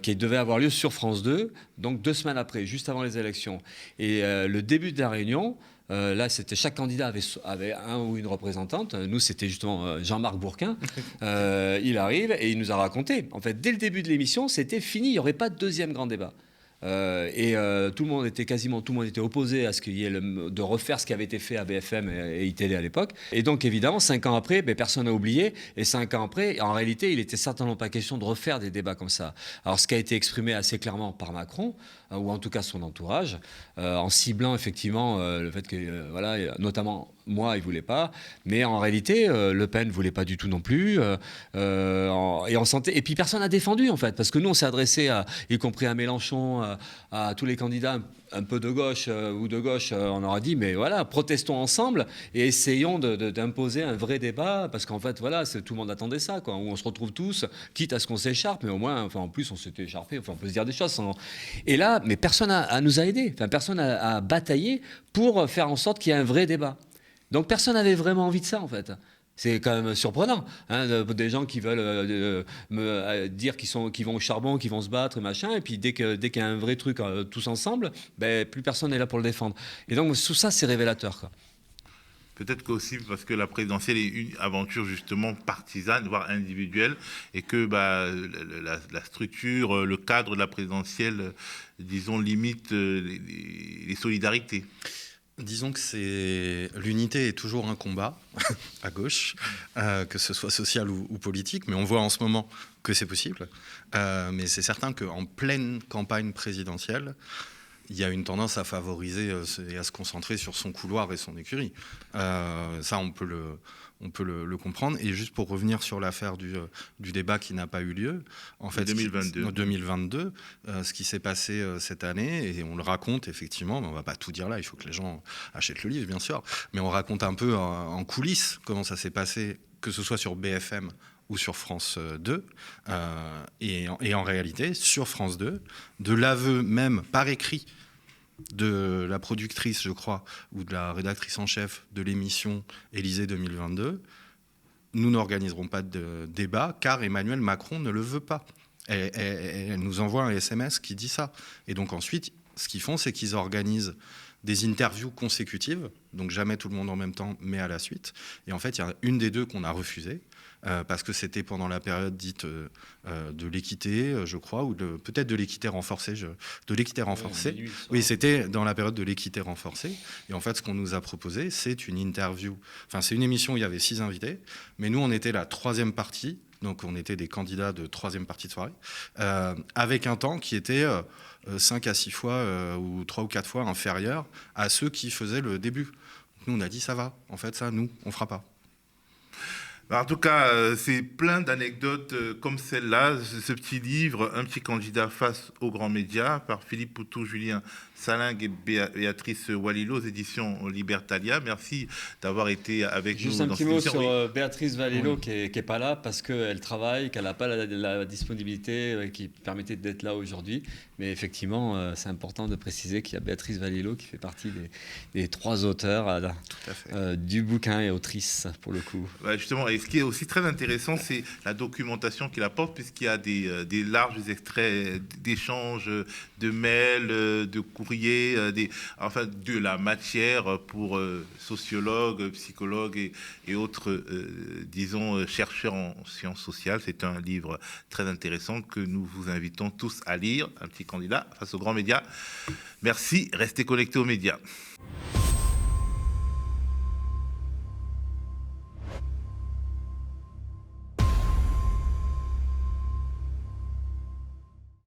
Speaker 8: Qui devait avoir lieu sur France 2, donc 2 semaines après, juste avant les élections. Et le début de la réunion, Là, c'était chaque candidat avait un ou une représentante. Nous, c'était justement Jean-Marc Bourquin. Il arrive et il nous a raconté. En fait, dès le début de l'émission, c'était fini. Il n'y aurait pas de deuxième grand débat. Tout le monde était opposé à ce qu'il y ait de refaire ce qui avait été fait à BFM et ITélé à l'époque. Et donc évidemment, 5 ans après, personne n'a oublié. Et 5 ans après, en réalité, il n'était certainement pas question de refaire des débats comme ça. Alors ce qui a été exprimé assez clairement par Macron, ou en tout cas son entourage, en ciblant effectivement le fait que, voilà, notamment moi, il ne voulait pas. Mais en réalité, Le Pen ne voulait pas du tout non plus. Et puis personne n'a défendu en fait. Parce que nous, on s'est adressé, y compris à Mélenchon, à tous les candidats un peu de gauche ou de gauche, on aura dit, mais voilà, protestons ensemble et essayons d'imposer un vrai débat, parce qu'en fait, voilà, tout le monde attendait ça, quoi, où on se retrouve tous, quitte à ce qu'on s'écharpe, mais au moins, enfin, en plus, on s'était écharpé, enfin, on peut se dire des choses. Et là, mais personne nous a aidés, enfin, personne a bataillé pour faire en sorte qu'il y ait un vrai débat. Donc personne n'avait vraiment envie de ça, en fait. C'est quand même surprenant, hein, des gens qui veulent me dire qu'ils vont au charbon, qu'ils vont se battre, machin, et puis dès qu'il y a un vrai truc tous ensemble, plus personne n'est là pour le défendre. Et donc tout ça, c'est révélateur, quoi.
Speaker 1: Peut-être qu'aussi parce que la présidentielle est une aventure justement partisane, voire individuelle, et que la structure, le cadre de la présidentielle, disons, limite les solidarités.
Speaker 3: Disons que l'unité est toujours un combat à gauche, que ce soit social ou politique, mais on voit en ce moment que c'est possible. Mais c'est certain qu'en pleine campagne présidentielle, il y a une tendance à favoriser et à se concentrer sur son couloir et son écurie. Ça, on peut le comprendre. Et juste pour revenir sur l'affaire du débat qui n'a pas eu lieu, en fait, 2022, ce qui s'est passé cette année, et on le raconte effectivement, mais on ne va pas tout dire là, il faut que les gens achètent le livre, bien sûr, mais on raconte un peu en coulisses comment ça s'est passé, que ce soit sur BFM ou sur France 2, et en réalité, sur France 2, de l'aveu même par écrit de la productrice, je crois, ou de la rédactrice en chef de l'émission Élysée 2022, nous n'organiserons pas de débat car Emmanuel Macron ne le veut pas. Elle nous envoie un SMS qui dit ça. Et donc ensuite, ce qu'ils font, c'est qu'ils organisent des interviews consécutives, donc jamais tout le monde en même temps, mais à la suite. Et en fait, il y a une des deux qu'on a refusée, parce que c'était pendant la période dite de l'équité, je crois, ou peut-être de l'équité renforcée. De l'équité renforcée. Oui, c'était dans la période de l'équité renforcée. Et en fait, ce qu'on nous a proposé, c'est une interview. Enfin, c'est une émission où il y avait 6 invités, mais nous, on était la 3e partie. Donc, on était des candidats de 3e partie de soirée, avec un temps qui était 5 à 6 fois ou 3 ou 4 fois inférieur à ceux qui faisaient le début. Donc, nous, on a dit, ça va. En fait, ça, nous, on fera pas.
Speaker 1: En tout cas, c'est plein d'anecdotes comme celle-là, ce petit livre, Un petit candidat face aux grands médias, par Philippe Poutou, Julien Salingue et Béatrice Walilo, aux éditions Libertalia. Merci d'avoir été avec nous.
Speaker 8: Juste un petit mot sur Béatrice Walilo, oui, qui est pas là parce qu'elle travaille, qu'elle n'a pas la disponibilité qui permettait d'être là aujourd'hui. Mais effectivement, c'est important de préciser qu'il y a Béatrice Walilo qui fait partie des 3 auteurs du bouquin et autrice, pour le coup.
Speaker 1: Justement, et ce qui est aussi très intéressant, c'est la documentation qu'il apporte, puisqu'il y a des larges extraits d'échanges, de mails, de courriers, de la matière pour sociologues, psychologues et autres, disons, chercheurs en sciences sociales. C'est un livre très intéressant que nous vous invitons tous à lire, Un petit candidat face aux grands médias. Merci, restez connectés aux médias.